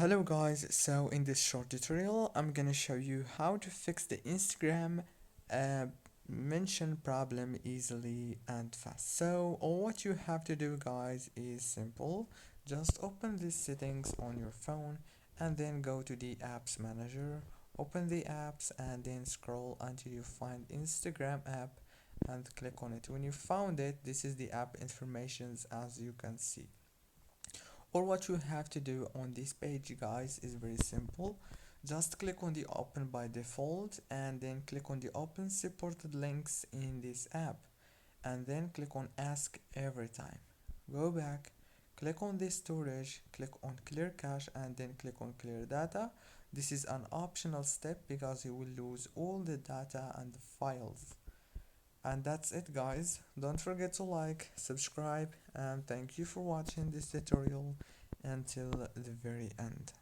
Hello guys, so in this short tutorial I'm gonna show you how to fix the Instagram uh, mention problem easily and fast. So all what you have to do guys is simple. Just open these settings on your phone and then go to the apps manager, open the apps and then scroll until you find Instagram app and click on it. When you found it, this is the app informations as you can see. Or what you have to do on this page guys is very simple. Just click on the open by default and then click on the open supported links in this app and then click on ask every time. Go back, click on the storage, click on clear cache and then click on clear data. This is an optional step because you will lose all the data and the files. And that's it guys. Don't forget to like, subscribe, and thank you for watching this tutorial until the very end.